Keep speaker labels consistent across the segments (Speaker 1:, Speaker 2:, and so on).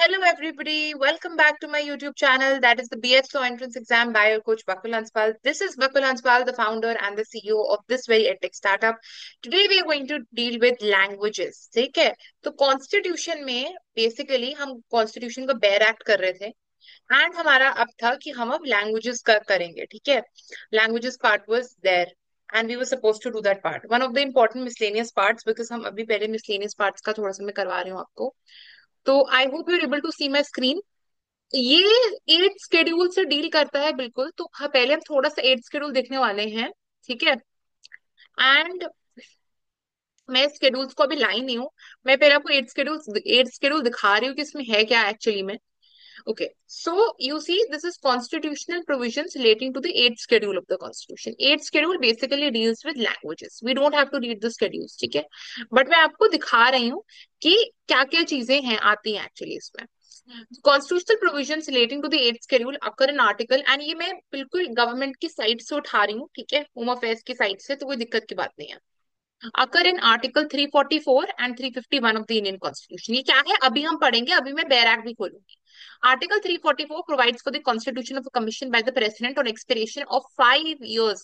Speaker 1: Hello, everybody. Welcome back to my YouTube channel. That is the BSO Entrance Exam by your coach Bakul Hanspal. This is Bakul Hanspal, the founder and the CEO of this very edtech startup. Today we are going to deal with languages. ठीक है? तो constitution में basically हम constitution को bare act कर रहे थे and हमारा अब था कि हम अब लैंग्वेजेस का करेंगे. ठीक है? Languages part was there and we were suppose to do that part, one of the important miscellaneous parts, because हम अभी पहले मिसलेनियस पार्ट्स का थोड़ा सा मैं करवा रही हूँ आपको. तो I hope you are able to see my screen. ये एट स्केड्यूल से डील करता है बिल्कुल. तो हाँ, पहले हम थोड़ा सा एट स्केड्यूल देखने वाले हैं. ठीक है? एंड मैं स्केड्यूल्स को अभी लाई नहीं हूँ. मैं पहले आपको एट स्केड्यूल दिखा रही हूँ कि इसमें है क्या एक्चुअली में. Okay, so you see, this is constitutional provisions relating to the eighth schedule of the constitution. Eighth schedule basically deals with languages. We don't have to read the schedules, ठीक है? But मैं आपको दिखा रही हूँ कि क्या क्या चीजें हैं आती हैं एक्चुअली इसमें. Constitutional provisions relating to the eighth schedule occur in article, and ये मैं बिल्कुल गवर्नमेंट की साइट से उठा रही हूँ. ठीक है? होम अफेयर्स की साइट से, तो कोई दिक्कत की बात नहीं है. occur in Article 344 and 351 of the Indian Constitution. ये क्या है अभी हम पढ़ेंगे. अभी मैं बेयर एक्ट भी खोलूंगी. Article 344 provides for the constitution of a commission by the president on expiration of 5 years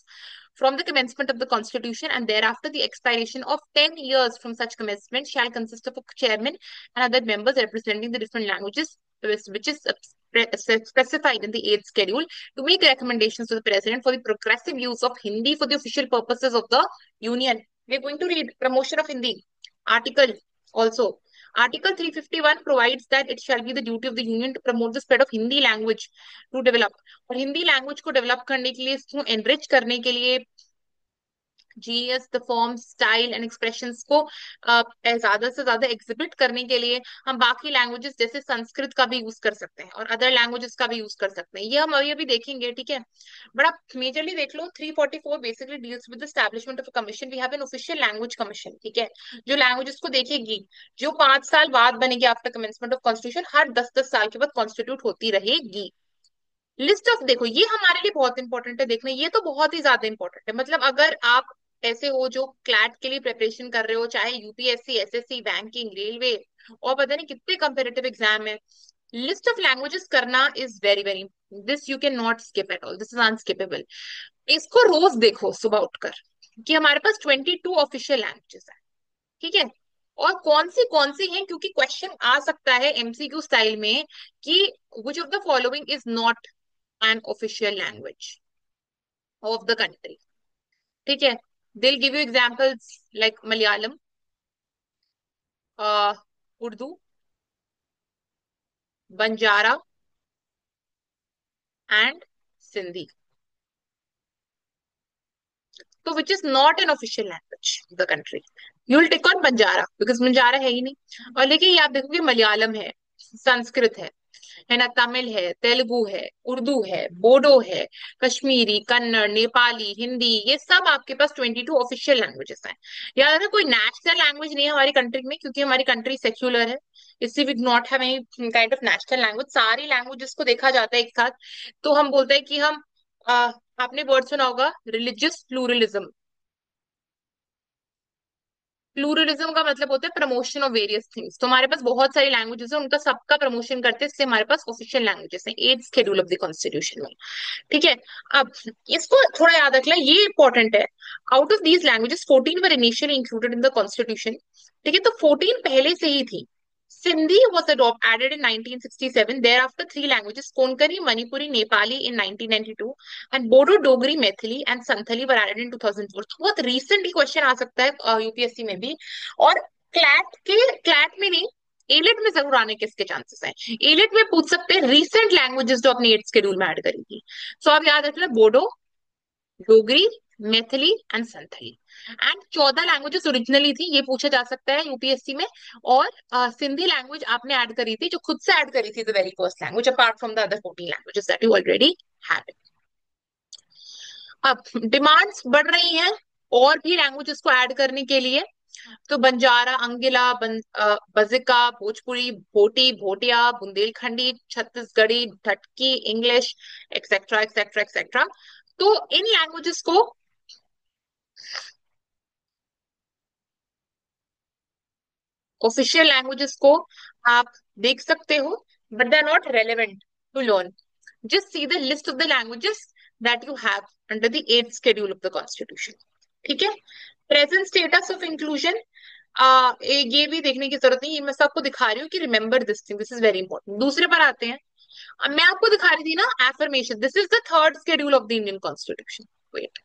Speaker 1: from the commencement of the constitution, and thereafter the expiration of 10 years from such commencement shall consist of a chairman and other members representing the different languages which is specified in the eighth schedule, to make recommendations to the president for the progressive use of Hindi for the official purposes of the union. We are going to read promotion of Hindi article also. Article 351 provides that it shall be the duty of the union to promote the spread of Hindi language to develop. और Hindi language को develop करने के लिए, इसको enrich करने के लिए, GS the form style and expressions को ज्यादा से ज्यादा एग्जिबिट करने के लिए हम बाकी लैंग्वेजेस जैसे संस्कृत का भी यूज कर सकते हैं और अदर लैंग्वेजेस का भी यूज कर सकते हैं. ये हम अभी देखेंगे. ठीक है? बट आप मेजरली देख लो, 344 basically deals with establishment of a commission. We have an official language commission. ठीक है? जो लैंग्वेजेस को देखेगी, जो 5 साल बाद बनेगी आफ्टर कमेंसमेंट ऑफ कॉन्स्टिट्यूशन, हर 10-10 साल के बाद कॉन्स्टिट्यूट होती रहेगी. लिस्ट ऑफ, देखो ये हमारे लिए बहुत इंपॉर्टेंट है देखना. ये तो बहुत ही ज्यादा इंपॉर्टेंट है. मतलब अगर आप ऐसे हो जो क्लैट के लिए प्रिपरेशन कर रहे हो, चाहे यूपीएससी, एसएससी, बैंकिंग, रेलवे और पता नहीं कितने कंपेरेटिव एग्जाम है, लिस्ट ऑफ लैंग्वेजेस करना is very very, this you can not skip at all. This is unskippable. इसको रोज देखो सुबह उठकर कि हमारे पास 22 ऑफिशियल लैंग्वेजेस है. ठीक है? और कौन सी हैं, क्योंकि क्वेश्चन आ सकता है एमसीक्यू स्टाइल में कि which of the following is not an official language of the country. ठीक है? They'll give you examples like Malayalam, Urdu, Banjara and Sindhi. So which is not an official language of the country. You'll tick on Banjara because Banjara है ही नहीं. और लेकिन ये आप देखोगे मलयालम है, संस्कृत है ना, तमिल है, तेलुगु है, उर्दू है, बोडो है, कश्मीरी, कन्नड़, नेपाली, हिंदी, ये सब आपके पास 22 ऑफिशियल लैंग्वेजेस हैं. याद रखना, कोई नेशनल लैंग्वेज नहीं है हमारी कंट्री में, क्योंकि हमारी कंट्री सेक्युलर है. इससे we not have any kind of national language. सारी लैंग्वेजेस को देखा जाता है एक साथ. तो हम बोलते हैं कि हम आपने वर्ड सुना होगा रिलीजियस प्लूरलिज्म. प्लूरलिज्म का मतलब होता है प्रमोशन ऑफ वेरियस थिंग्स. तो हमारे पास बहुत सारी लैंग्वेजेस है, उनका सबका प्रमोशन करते हैं, इससे हमारे पास ऑफिशियल लैंग्वेजेस हैं eight schedule of the constitution में. ठीक है? अब इसको थोड़ा याद रखना, ये इंपॉर्टेंट है. Out of these languages 14 were initially included in the constitution. ठीक है? तो 14 पहले से ही थी. Sindhi was added in 1967. Thereafter, three languages, Konkani, Manipuri, Nepali in 1992, and Bodo, Dogri, Maithili, and Santhali were added in 2004. तो बहुत recently question आ सकता है यूपीएससी में भी. और क्लैट में नहीं, एलेट में जरूर आने के इसके चांसेस हैं. एलेट में पूछ सकते हैं रिसेंट लैंग्वेजेस जो अपने एट शेड्यूल में ऐड करी थी. सो आप याद रखना, Bodo, Dogri, Maithili and Santhali. And 14 languages originally थी, ये पूछा जा सकता है यूपीएससी में. और सिंधी लैंग्वेज आपने ऐड करी थी, जो खुद से ऐड करी थी, the very first language apart from the other 14 languages that you already have. अब डिमांड्स बढ़ रही हैं और भी लैंग्वेजेस को ऐड करने के लिए. तो बंजारा, अंगिला, Bajjika, Bhojpuri, Bhoti, Bhotia, Bundelkhandi, Chhattisgarhi, Dhatki, English, etcetera etcetera etcetera. तो इन लैंग्वेजेस को ऑफिशियल लैंग्वेजेस को आप देख सकते हो, but they are not relevant to learn. Just see the list of the languages that you have under the 8th schedule of the constitution. ठीक है. Present status of inclusion, ये भी देखने की जरूरत नहीं, ये मैं सबको दिखा रही हूँ कि remember this thing, this is very important. दूसरे पर आते हैं. अब मैं आपको दिखा रही थी ना affirmation, this is the third schedule of the Indian constitution. Wait.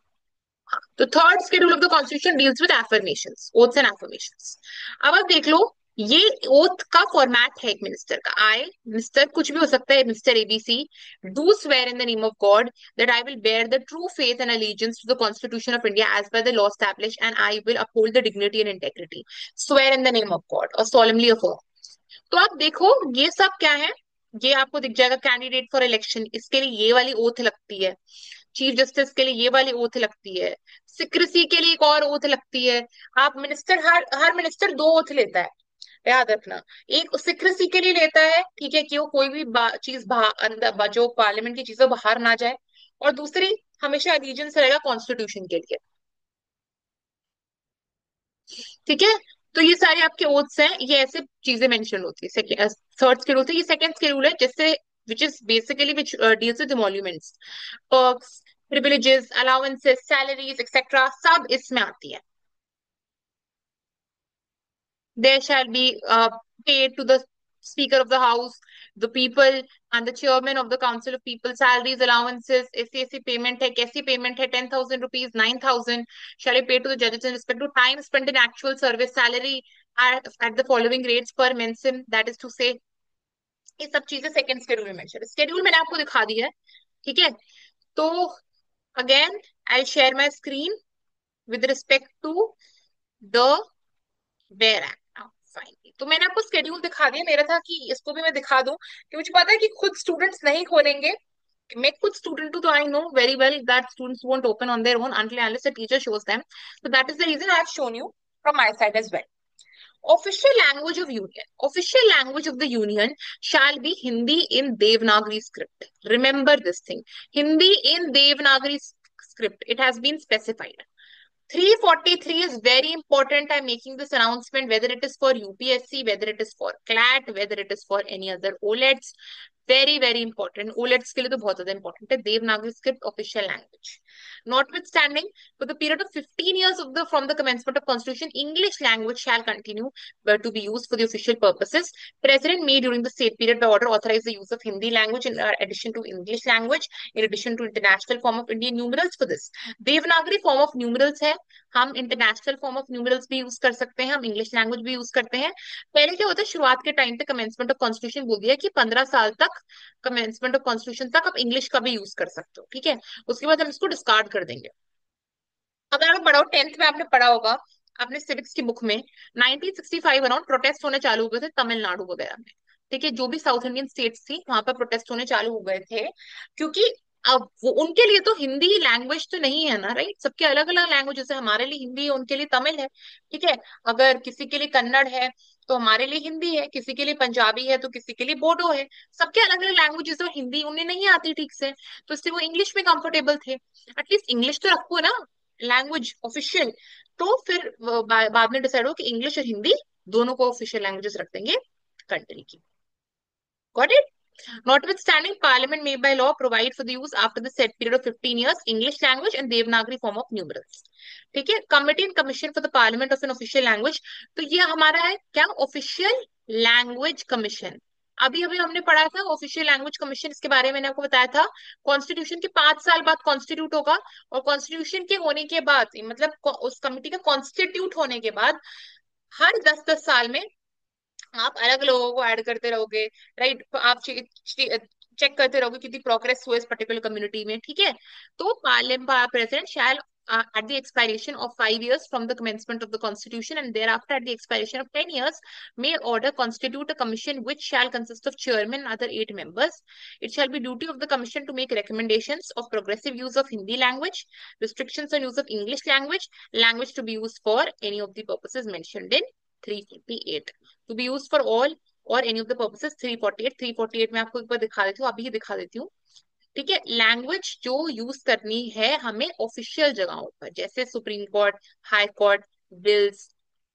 Speaker 1: तो third schedule of the constitution deals with affirmations, oaths and affirmations. अब आप देख लो, ये ओथ का फॉर्मेट है एक मिनिस्टर का. आई मिस्टर कुछ भी हो सकता है, mister ABC do swear in the name of God that I will bear the true faith and allegiance to the constitution of India as per the law establish and I will uphold the dignity and integrity. Swear in the name of God और solemnly affirm. तो आप देखो ये सब क्या है, ये आपको दिख जाएगा. कैंडिडेट फॉर इलेक्शन, इसके लिए ये वाली ओथ लगती है. चीफ जस्टिस के लिए ये वाली ओथ लगती है. सिक्रेसी के लिए एक और ओथ लगती है. आप मिनिस्टर, हर हर मिनिस्टर दो ओथ लेता है, याद रखना. एक सिक्रेसी के लिए लेता है, ठीक है, कि वो कोई भी चीज अंदर जो पार्लियामेंट की चीजें बाहर ना जाए. और दूसरी, हमेशा एलिजेंस रहेगा कॉन्स्टिट्यूशन के लिए. ठीक है. तो ये सारे आपके ओथ्स हैं, ये ऐसे चीजें मेंशन होती है. थर्ड स्केड्यूल होती है, ये सेकंड स्केड्यूल है, जिससे which is basically which deals with emoluments, perks, privileges, allowances, salaries etcetera, सब इसमें आती है. There shall be paid to the Speaker of the House, the people, and the Chairman of the Council of People. Salaries, allowances, SCSC payment है, कैसी payment है, 10,000 rupees, 9,000 shall be paid to the judges in respect to time spent in actual service. Salary at the following rates per mention, that is to say, ये सब चीजें second schedule में mention. Schedule मैंने आपको दिखा दी है. ठीक है. तो again I share my screen with respect to the where act. Fine. तो मैंने आपको स्केड्यूल दिखा दिया. मेरा था कि इसको भी मैं दिखा दूं, कि मुझे पता है कि खुद स्टूडेंट्स नहीं खोलेंगे. मैं खुद स्टूडेंट हूं, तो I know very well that students won't open on their own until and unless the teacher shows them. So that is the reason I have shown you from my side as well. Official language of union. Official language of the union shall be Hindi in Devanagari script. Remember this thing. Hindi in Devanagari script. It has been specified. 343 is very important. I'm making this announcement, whether it is for UPSC, whether it is for CLAT, whether it is for any other OLEDs. Very very important. OLEDs के लिए तो बहुत ज्यादा important है. Devanagari script official language. Notwithstanding, for the period of 15 years from the commencement of constitution, English language shall continue to be used for the official purposes. President may during the state period by order authorize the use of Hindi language in addition to English language, in addition to international form of Indian numerals for this. Devanagari form of numerals है. हम international form of numerals भी use कर सकते हैं, हम English language भी use करते हैं. पहले क्या होता है, शुरुआत के टाइम पे कमेंसमेंट ऑफ कॉन्स्टिट्यूशन बोल दिया कि 15 साल तक, कमेंसमेंट ऑफ कॉन्स्टिट्यूशन तक आप इंग्लिश का भी यूज कर सकते हो. ठीक है. उसके बाद हम इसको डिस्कार्ड कर देंगे. अगर आप पढ़ाओ, 10th में आपने पढ़ा होगा, आपने सिविक्स की बुक में, 1965 अराउंड प्रोटेस्ट होने चालू हो गए थे तमिलनाडु वगैरह में. ठीक है. जो भी साउथ इंडियन स्टेट्स थी, वहां पर प्रोटेस्ट होने चालू हो गए थे, क्योंकि अब वो उनके लिए तो हिंदी लैंग्वेज तो नहीं है ना, राइट. सबके अलग अलग लैंग्वेज, जैसे हमारे लिए हिंदी है, उनके लिए तमिल है. ठीक है. अगर किसी के लिए कन्नड़ है तो हमारे लिए हिंदी है, किसी के लिए पंजाबी है तो किसी के लिए बोडो है. सबके अलग अलग लैंग्वेजेस है, हिंदी उन्हें नहीं आती ठीक से, तो इसलिए वो इंग्लिश में कंफर्टेबल थे. एटलीस्ट इंग्लिश तो रखो ना, लैंग्वेज ऑफिशियल. तो फिर बाद में डिसाइड हो कि इंग्लिश और हिंदी दोनों को ऑफिशियल लैंग्वेजेस रख देंगे कंट्री की. Got it. Notwithstanding, Parliament may by law provide for the use after the set period of 15 years English language and Devanagari form of numerals. ठीक है. Committee and Commission for the Parliament of an official language. तो ये हमारा है क्या, official language commission. अभी अभी हमने पढ़ा था ऑफिशियल लैंग्वेज कमीशन, इसके बारे में मैंने आपको बताया था. कॉन्स्टिट्यूशन के 5 साल बाद कॉन्स्टिट्यूट होगा, और कॉन्स्टिट्यूशन के होने के बाद, मतलब उस कमिटी का कॉन्स्टिट्यूट होने के बाद, हर 10-10 साल में आप अलग लोगों को ऐड करते रहोगे, राइट. आप चेक करते रहोगे कितनी प्रोग्रेस हुई इस पर्टिकुलर कम्युनिटी में. ठीक है. तो parliament president shell at the expiration of 5 years from the commencement of the constitution and thereafter at the expiration of 10 years may order constitute a commission which shall consist of chairman and other 8 members. It shall be duty of the commission to make recommendations of progressive use of Hindi language, restrictions on use of English language to be used for any of the purposes mentioned in 348, to be used for all or any of the purposes. 348 में आपको एक बार दिखा देती हूँ, अभी दिखा देती हूँ. ठीक है. लैंग्वेज जो यूज करनी है हमें ऑफिशियल जगहों पर, जैसे supreme court, high court, bills,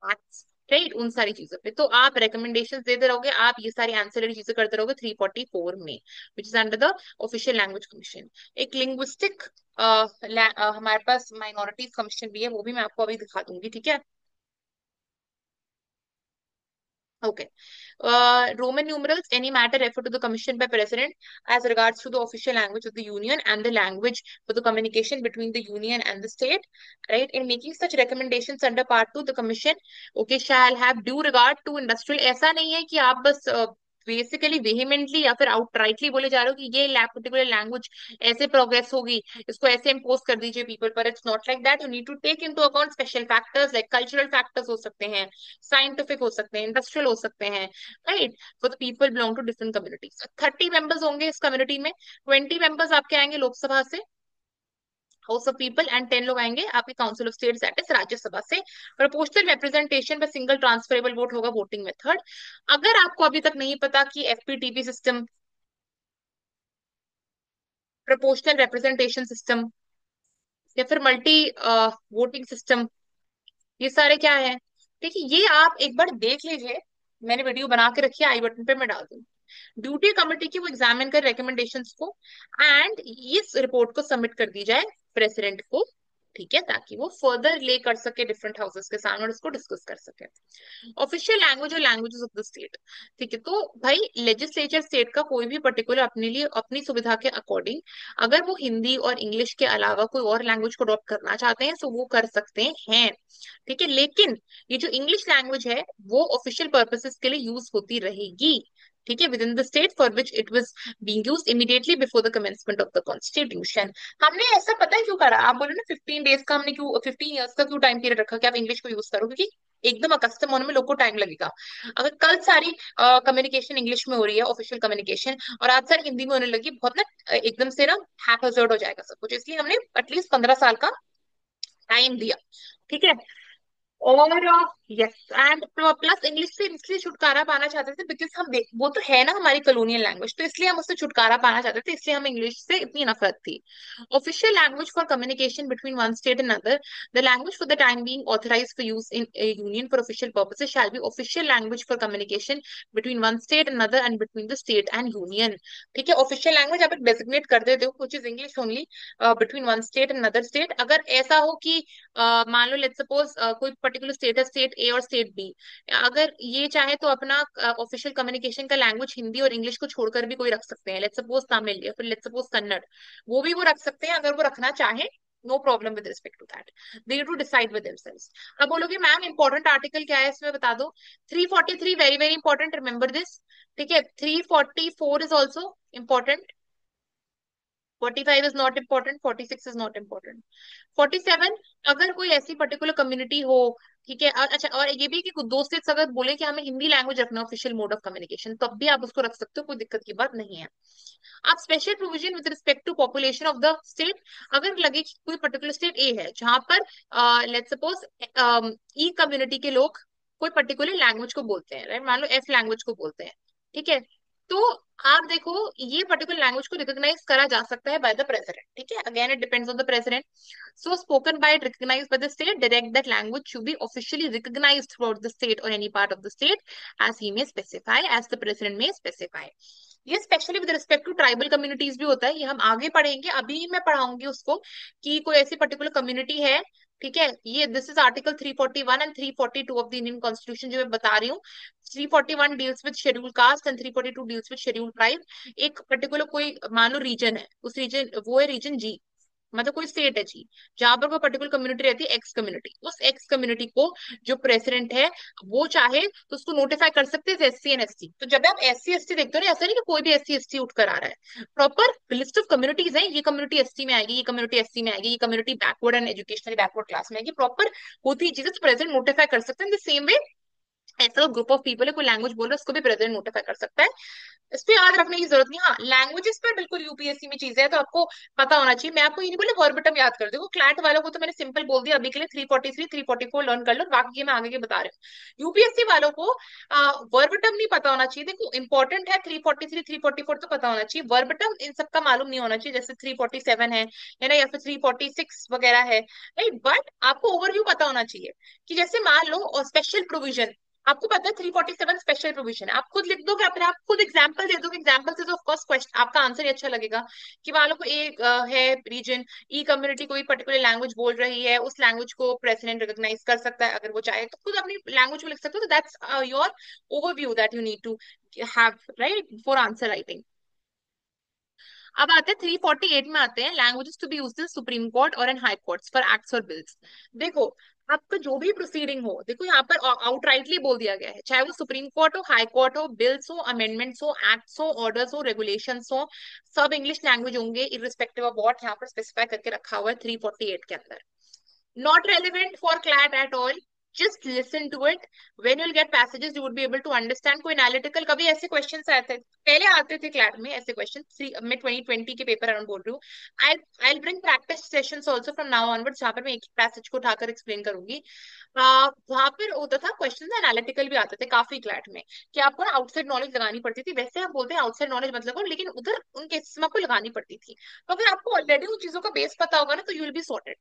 Speaker 1: acts, right, उन सारी चीजों पे तो आप रिकमेंडेशंस देते रहोगे, आप ये सारी आंसररी चीजें करते रहोगे 344 में, which is under the official language commission. एक लिंग्विस्टिक हमारे पास माइनॉरिटीज कमीशन भी है, वो भी मैं आपको अभी दिखा दूंगी, ठीक है। Okay. Roman numerals, any matter referred to the commission by president as regards to the official language of the union and the language for the communication between the union and the state, right? In making such recommendations under part 2, the commission, okay, shall have due regard to industrial, ऐसा नहीं है कि आप बस basically वेहिमेंटली या फिर outrightly बोले जा रहे हो कि ये पर्टिकुलर लैंग्वेज ऐसे प्रोग्रेस होगी, इसको ऐसे इम्पोज कर दीजिए पीपल पर। It's not like that, you need to take into account special factors like cultural factors हो सकते हैं, साइंटिफिक हो सकते हैं, इंडस्ट्रियल हो सकते हैं, right, for the people belong to different communities. 30 members होंगे इस कम्युनिटी में, 20 मेंबर्स आपके आएंगे लोकसभा से, हाउस ऑफ पीपल, एंड 10 लोग आएंगे आपके council of states that is Rajya Sabha से। प्रोपोर्शनल रिप्रेजेंटेशन पे सिंगल ट्रांसफरेबल वोट होगा, वोटिंग मेथड। अगर आपको अभी तक नहीं पता कि FPTP system, proportional representation system या फिर मल्टी वोटिंग सिस्टम, ये सारे क्या है, देखिए ये आप एक बार देख लीजिए, मैंने वीडियो बना के रखी है, आई बटन पे मैं डाल दूंगी। ड्यूटी कमेटी की वो एग्जामिन कर रिकमेंडेशंस को, एंड इस रिपोर्ट को सबमिट कर दी जाए प्रेसिडेंट को, ठीक है, ताकि वो फर्दर ले कर सके डिफरेंट हाउसेस के सामने और इसको डिस्कस कर सके। ऑफिशियल लैंग्वेज और लैंग्वेजेस ऑफ द स्टेट, ठीक है, तो भाई लेजिस्लेचर स्टेट का कोई भी पर्टिकुलर अपने लिए अपनी सुविधा के अकॉर्डिंग अगर वो हिंदी और इंग्लिश के अलावा कोई और लैंग्वेज को अडॉप्ट करना चाहते हैं तो वो कर सकते हैं, ठीक है। लेकिन ये जो इंग्लिश लैंग्वेज है वो ऑफिशियल पर्पसेस के लिए यूज होती रहेगी, ठीक है, with in the state for which it was being used immediately before the commencement of the constitution. हमने ऐसा पता है क्यों करा, आप बोले ना 15 डेज का, हमने क्यों 15 ईयर्स का क्यों टाइम पीरियड रखा कि आप इंग्लिश को यूज करो, क्योंकि एकदम अकस्टम होने में लोग को टाइम लगेगा। अगर कल सारी कम्युनिकेशन इंग्लिश में हो रही है ऑफिशियल कम्युनिकेशन, और आज सारी हिंदी में होने लगी, बहुत ना एकदम से ना हैपहैज़र्ड हो जाएगा सब कुछ, इसलिए हमने एटलीस्ट 15 साल का टाइम दिया, ठीक है। और यस, एंड प्लस इंग्लिश से इसलिए छुटकारा पाना चाहते थे बिकॉज हम देख, वो तो है ना हमारी कॉलोनियल लैंग्वेज, तो इसलिए हम उससे छुटकारा पाना चाहते थे, इसलिए हम इंग्लिश से इतनी नफरत थी। Official language for communication between one state and other, the language for the time being authorised for use in a union for official purposes shall be official language for communication between one state and another and between the state and union, ठीक है। Official language आप designate कर देते हो which is English only between one state and another state. अगर ऐसा हो कि मान लो लेट्स सपोज कोई पर्टिकुलर स्टेट है, स्टेट ए और स्टेट बी, अगर ये चाहे तो अपना ऑफिशियल कम्युनिकेशन का लैंग्वेज हिंदी और इंग्लिश को छोड़कर भी कोई रख सकते हैं, लेट्स सपोज तमिल या फिर लेट्स सपोज कन्नड़, वो भी वो रख सकते हैं अगर वो रखना चाहे, no problem with respect to that, they need to decide with themselves. अब बोलोगे मैम इंपॉर्टेंट आर्टिकल क्या है इसमें बता दो, 343 very very important, remember this, ठीक है। 344 is also important, 45 is not important, 46 is not important, 47 अगर कोई ऐसी पर्टिकुलर कम्युनिटी हो, ठीक है। और अच्छा, और ये भी कि दो स्टेट्स अगर बोले कि हमें हिंदी लैंग्वेज रखना है ऑफिशियल मोड ऑफ कम्युनिकेशन, तब भी आप उसको रख सकते हो, कोई दिक्कत की बात नहीं है। आप special provision with respect to population of the state, अगर लगे कि कोई पर्टिकुलर स्टेट ए है जहां पर लेट्स सपोज ई कम्युनिटी के लोग कोई पर्टिकुलर लैंग्वेज को बोलते हैं, राइट, मान लो एफ लैंग्वेज को बोलते हैं, ठीक है, तो आप देखो ये पर्टिकुलर लैंग्वेज को रिकॉग्नाइज करा जा सकता है बाय द प्रेसिडेंट, ठीक है, again it depends on the president. So spoken by it, recognized by the state, direct that language should be officially recognized throughout the state or any part of the state as he may specify, as the president may specify. ये specially with respect to tribal communities भी होता है, ये हम आगे पढ़ेंगे, अभी मैं पढ़ाऊंगी उसको कि कोई ऐसी पर्टिकुलर कम्युनिटी है, ठीक है। ये this is article 341 and 342 of the Indian constitution जो मैं बता रही हूँ। 341 deals with schedule caste and 342 deals with schedule tribe. एक पर्टिकुलर कोई मान लो रीजन है, उस रीजन वो है रीजन जी, मतलब कोई स्टेट है जी, जहां पर कोई पर्टिकुलर कम्युनिटी रहती है एक्स कम्युनिटी, उस एक्स कम्युनिटी को जो प्रेसिडेंट है वो चाहे तो उसको नोटिफाई कर सकते हैं S C and S T. तो जब आप एस सी एस टी देखते हो ना, ऐसा नहीं कि कोई भी एस सी एस टी उठ कर आ रहा है, प्रॉपर लिस्ट ऑफ कम्युनिटीज है, ये कम्युनिटी एस टी में आएगी, ये कम्युनिटी एस सी में आएगी, ये community backward and educationally backward class में आएगी, प्रॉपर होती है चीजें, तो प्रेसिडेंट नोटिफाई कर सकते हैं द सेम वे ऐसा ग्रुप ऑफ पीपल है, कोई लैंग्वेज बोल रहा है, उसको भी प्रेजेंट नोटिफाई कर सकता है। इसको याद रखने की जरूरत नहीं। हाँ, लैंग्वेजेस पर बिल्कुल यूपीएससी में चीजें है तो आपको पता होना चाहिए। मैं आपको ये नहीं बोले वर्बटम याद कर दो, क्लैट वालों को तो मैंने सिंपल बोल दिया अभी के लिए 343 344 लर्न कर लो, बाकी ये मैं आगे के बता रही हूँ। यूपीएससी वालों को वर्बटम नहीं पता होना चाहिए। देखो इंपॉर्टेंट है 343 344 तो पता होना चाहिए, वर्बटम इन सबका मालूम नहीं होना चाहिए, जैसे 347 है ना, या फिर 346 वगैरह है, राइट। बट आपको ओवरव्यू पता होना चाहिए कि जैसे मान लो स्पेशल प्रोविजन, आपको पता है 347 स्पेशल प्रोविजन है, आप खुद लिख दोगे, अपने आप खुद एग्जांपल दे दोगे, एग्जांपल से तो ऑफकोर्स क्वेश्चन आपका आंसर ही अच्छा लगेगा। कि मान लो कोई एक है रीजन, ई कम्युनिटी कोई पर्टिकुलर लैंग्वेज बोल रही है, उस लैंग्वेज को प्रेसिडेंट रिकॉग्नाइज कर सकता है अगर वो चाहे, तो खुद अपनी लैंग्वेज में लिख सकते हो। तो that's your overview that you need to have, right, for answer writing. अब आते हैं 348 में, आते हैं languages to be used in supreme court और in high courts for acts और बिल्स। देखो आपका जो भी प्रोसीडिंग हो, देखो यहाँ पर आउटराइटली बोल दिया गया है, चाहे वो सुप्रीम कोर्ट हो, हाई कोर्ट हो, बिल्स हो, अमेंडमेंट्स हो, एक्ट्स हो, ऑर्डर्स हो, रेगुलेशंस हो, सब इंग्लिश लैंग्वेज होंगे इरिस्पेक्टिव ऑफ व्हाट यहाँ पर स्पेसिफाई करके रखा हुआ है 348 के अंदर। Not relevant for CLAT at all. Just listen to it. When you'll get passages, you would be able to understand. कोई एनालिटिकल कभी ऐसे क्वेश्चंस आए थे, पहले आते थे क्लैट में ऐसे क्वेश्चन, मैं 2020 के पेपर अराउंड बोल रही हूँ। I bring practice sessions also from now onwards, जहाँ पर मैं एक पैसेज को उठाकर एक्सप्लेन करूंगी। वहां पर होता था क्वेश्चन एनालिटिकल भी आते थे काफी क्लैट में, कि आपको ना आउटसाइड नॉलेज लगानी पड़ती थी। वैसे हम बोलते हैं आउटसाइड नॉलेज मतलब हो, लेकिन उधर उन केसेस में आपको लगानी पड़ती थी। तो अगर आपको ऑलरेडी उन चीजों का बेस पता होगा ना, तो you will be sorted.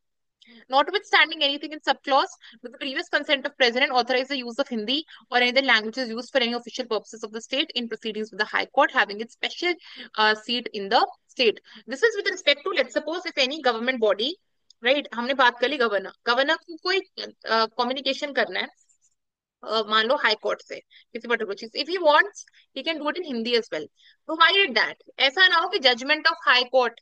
Speaker 1: Notwithstanding anything in subclause, with the previous consent of President, authorize the use of Hindi or any other languages used for any official purposes of the state in proceedings with the High Court having its special seat in the state. This is with respect to, let's suppose, if any government body, right, हमने बात कर ली governor, governor को कोई communication करना है, मान लो high court से किसी पर्टिकुलर चीज, if he wants he can do it in Hindi as well, provided that ऐसा ना हो कि judgement of high court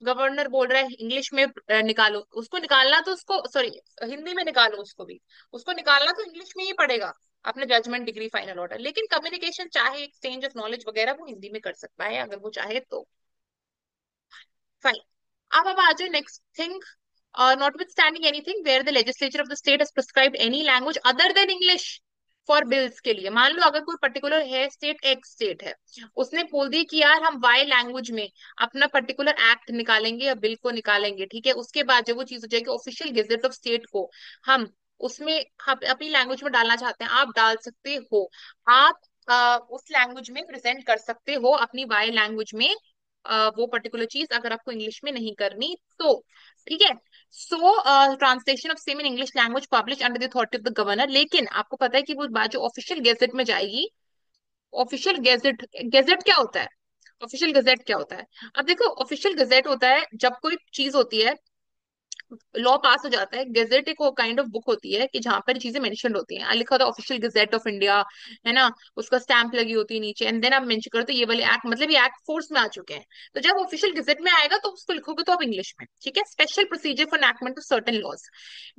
Speaker 1: governor बोल रहा है इंग्लिश में निकालो, उसको निकालना तो उसको सॉरी हिंदी में निकालो, उसको भी उसको निकालना तो इंग्लिश में ही पड़ेगा, अपने जजमेंट डिग्री फाइनल ऑर्डर, लेकिन कम्युनिकेशन चाहे एक्सचेंज ऑफ नॉलेज वगैरह वो हिंदी में कर सकता है अगर वो चाहे तो। फाइन। अब आ जाए next thing, notwithstanding anything where the legislature of the state has prescribed any language other than English for bills के लिए। मान लो अगर कोई पर्टिकुलर है स्टेट, एक्स स्टेट है, उसने बोल दी कि यार हम वाई लैंग्वेज में अपना पर्टिकुलर एक्ट निकालेंगे या बिल को निकालेंगे, ठीक है, उसके बाद जब वो चीज हो जाएगी ऑफिशियल गेजेट ऑफ स्टेट को, हम उसमें अपनी लैंग्वेज में डालना चाहते हैं, आप डाल सकते हो। आप उस लैंग्वेज में प्रेजेंट कर सकते हो अपनी वाई लैंग्वेज में, वो पर्टिकुलर चीज अगर आपको इंग्लिश में नहीं करनी तो, ठीक है। So translation of same in English language publish under the authority of the governor, लेकिन आपको पता है कि वो बात जो ऑफिशियल गेजेट में जाएगी, ऑफिशियल गेजेट, गेजेट क्या होता है, ऑफिशियल गेजेट क्या होता है? अब देखो ऑफिशियल गेजेट होता है जब कोई चीज होती है, लॉ पास हो जाता है, गेजेट एक काइंड ऑफ बुक होती है कि जहां पर चीजें मेंशन होती हैं, लिखा होता है ऑफिशियल गेजेट ऑफ इंडिया, है ना, उसका स्टैंप लगी होती है नीचे, एंड देन आप मेंशन करते हो ये वाले एक्ट, मतलब ये एक्ट फोर्स में आ चुके हैं। तो जब ऑफिशियल गेजेट में आएगा तो उसको लिखोगे तो आप इंग्लिश में, ठीक है। Special procedure for enactment of certain laws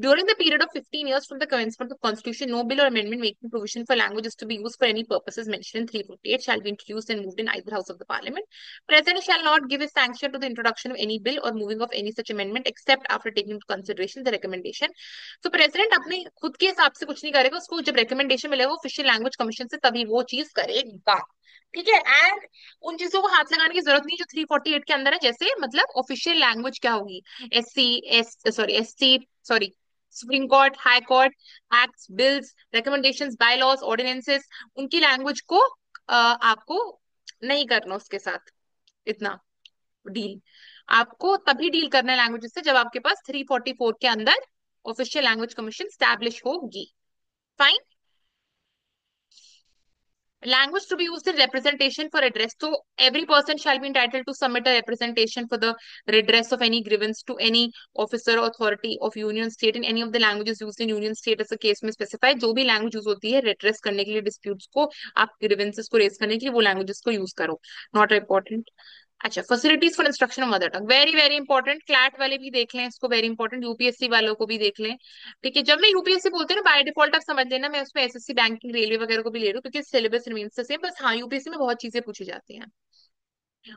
Speaker 1: during the period of 15 years from the commencement of constitution, no bill or amendment making provision for languages to be used for any purposes mentioned in 348 shall be introduced and moved in either house of the parliament. President shall not give his sanction to the introduction of any bill or moving of any such amendment except after taking into consideration the recommendation. तो president अपने खुद के हिसाब से कुछ नहीं करेगा, उसको जब रिकमेंडेशन मिलेगा ऑफिशियल लैंग्वेज कमीशन से, तभी वो चीज करेगा, ठीक है। एंड उन चीजों को हाथ लगाने की जरूरत नहीं जो 348 के अंदर है, जैसे मतलब ऑफिशियल लैंग्वेज क्या होगी, S C sorry supreme court, high court, acts, bills, recommendations, bylaws, ordinances, उनकी लैंग्वेज को आपको नहीं करना उसके साथ इतना डील। आपको तभी डील करना है लैंग्वेज से जब आपके पास 344 के अंदर ऑफिशियल लैंग्वेज कमीशन स्टैब्लिश होगी। Fine. Language to be used in representation for redress. So every person shall be entitled to submit a representation for the redress of any grievance to any officer or authority of union state in any of the languages used in union state as a case में specify। जो भी language use होती है redress करने के लिए disputes को, आप grievances को raise करने के लिए वो languages को use करो। Not important। अच्छा, facilities for instruction of mother tongue, very very important, CLAT वाले भी देख लें इसको, वेरी इंपॉर्टेंट, यूपीएससी वालों को भी देख लें, ठीक है। जब मैं यूपीएससी बोलते हैं ना, बाय डिफॉल्ट आप समझ लेना मैं उसमें एसएससी, बैंकिंग, रेलवे वगैरह को भी ले रही हूँ, क्योंकि सिलेबस रिमेन्स द सेम, बस हाँ यूपीएससी में बहुत चीजें पूछी जाती हैं।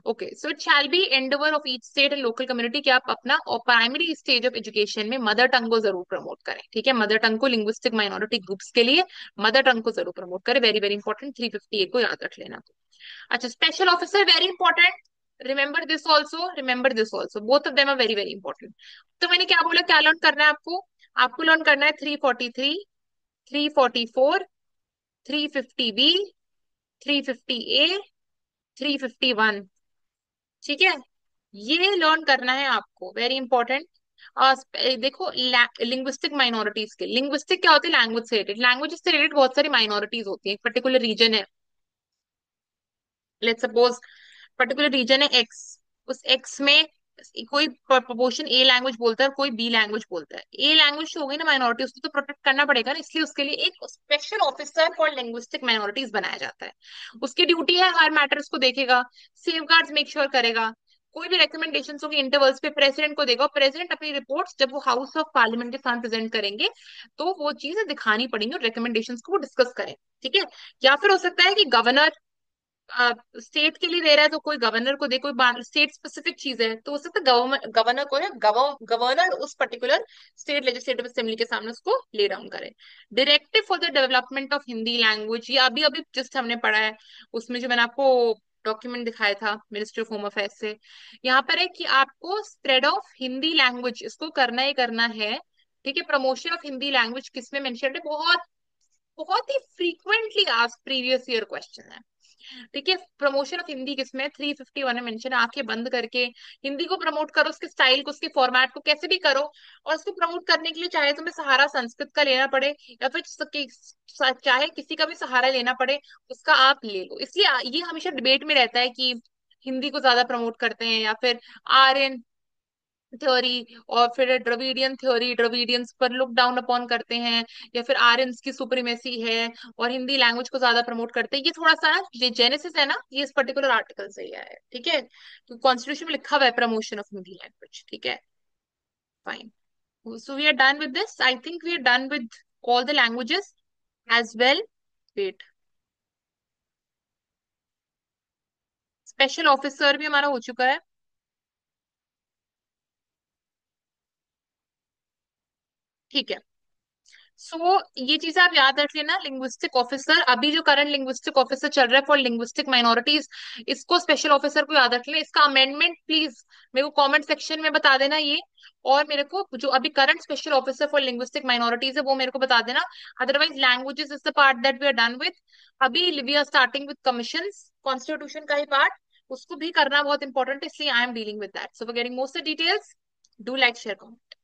Speaker 1: Okay, so it shall be Endeavour of each state and local community कि आप अपना और प्राइमरी स्टेज ऑफ एजुकेशन में मदर टंग को जरूर प्रमोट करें। ठीक है, मदर टंग को लिंग्विस्टिक माइनॉरिटी ग्रुप्स के लिए मदर टंग को जरूर प्रमोट करें। वेरी वेरी इंपॉर्टेंट, 350 को याद रख लेना। अच्छा, special officer very important. Remember this also, both of them are very very important. तो मैंने क्या बोला, क्या लर्न करना है आपको? आपको लर्न करना है 343, 344, 350 बी, 350 ए, 351। ठीक है, ये लर्न करना है आपको, वेरी इंपॉर्टेंट। देखो, लिंग्विस्टिक माइनॉरिटीज के, लिंग्विस्टिक क्या होती है? लैंग्वेज से रिलेटेड, लैंग्वेज से रिलेटेड बहुत सारी माइनॉरिटीज होती है। एक पर्टिकुलर रीजन है, लेट्स सपोज पर्टिकुलर रीजन है एक्स, उस एक्स में कोई प्रपोर्शन ए लैंग्वेज बोलता है और कोई बी लैंग्वेज बोलता है। ए लैंग्वेज हो गई ना माइनॉरिटी, उसको तो प्रोटेक्ट करना पड़ेगा ना, इसलिए उसके लिए एक special officer for linguistic minorities बनाया जाता है। उसकी ड्यूटी है हर मैटर्स को देखेगा, सेफ गार्ड्स मेक श्योर करेगा, कोई भी रिकमेंडेशंस होगी इंटरवल्स पे प्रेसिडेंट को देगा। प्रेसिडेंट अपनी रिपोर्ट्स जब वो हाउस ऑफ पार्लियामेंट के सामने प्रेजेंट करेंगे तो वो चीजें दिखानी पड़ेंगी और रिकमेंडेशंस को वो डिस्कस करें। ठीक है, या फिर हो सकता है कि गवर्नर स्टेट के लिए दे रहा है तो कोई गवर्नर को दे, कोई स्टेट स्पेसिफिक चीज है तो हो सकता है गवर्नर को, गवर्नर उस पर्टिकुलर स्टेट लेजिस्लेटिव असेंबली के सामने उसको ले डाउन करे। Directive for the development of Hindi language, ये अभी अभी जस्ट हमने पढ़ा है, उसमें जो मैंने आपको डॉक्यूमेंट दिखाया था मिनिस्ट्री ऑफ होम अफेयर्स से, यहाँ पर है कि आपको स्प्रेड ऑफ हिंदी लैंग्वेज इसको करना ही करना है। ठीक है, प्रमोशन ऑफ हिंदी लैंग्वेज किसमें मेंशन है? बहुत बहुत ही frequently asked previous year question है। ठीक है, प्रमोशन ऑफ हिंदी किसमें? 351 में मेंशन है। आंखें बंद करके हिंदी को प्रमोट करो, उसके स्टाइल को, उसके फॉर्मेट को, कैसे भी करो। और उसको प्रमोट करने के लिए चाहे तुम्हें सहारा संस्कृत का लेना पड़े या फिर चाहे किसी का भी सहारा लेना पड़े, उसका आप ले लो। इसलिए ये हमेशा डिबेट में रहता है कि हिंदी को ज्यादा प्रमोट करते हैं या फिर आर्यन थ्योरी और फिर द्रविडियन थ्योरी, द्रविडियंस पर लुक डाउन अपॉन करते हैं, या फिर आर्यंस की सुप्रीमेसी है और हिंदी लैंग्वेज को ज्यादा प्रमोट करते हैं। ये थोड़ा सा ये जेनेसिस है ना, ये इस पर्टिकुलर आर्टिकल से ही आया है। ठीक है, तो कॉन्स्टिट्यूशन में लिखा हुआ है प्रमोशन ऑफ हिंदी लैंग्वेज। ठीक है, fine. So we are done with this, I think we are done with all the languages as well. Wait, special officer भी हमारा हो चुका है। ठीक है, सो ये चीजें आप याद रख लेना। लिंग्विस्टिक ऑफिसर, अभी जो करंट लिंग्विस्टिक ऑफिसर चल रहा है फॉर लिंग्विस्टिक माइनॉरिटीज, इसको स्पेशल ऑफिसर को याद रख लें। इसका अमेंडमेंट प्लीज मेरे को कमेंट सेक्शन में बता देना ये, और मेरे को जो अभी current special officer for linguistic minorities है वो मेरे को बता देना। Otherwise languages is the part that we are done with. अभी we are starting with commissions, constitution का ही पार्ट, उसको भी करना बहुत इंपॉर्टेंट है, इसलिए I am dealing with that. So for getting most details, do like share comment.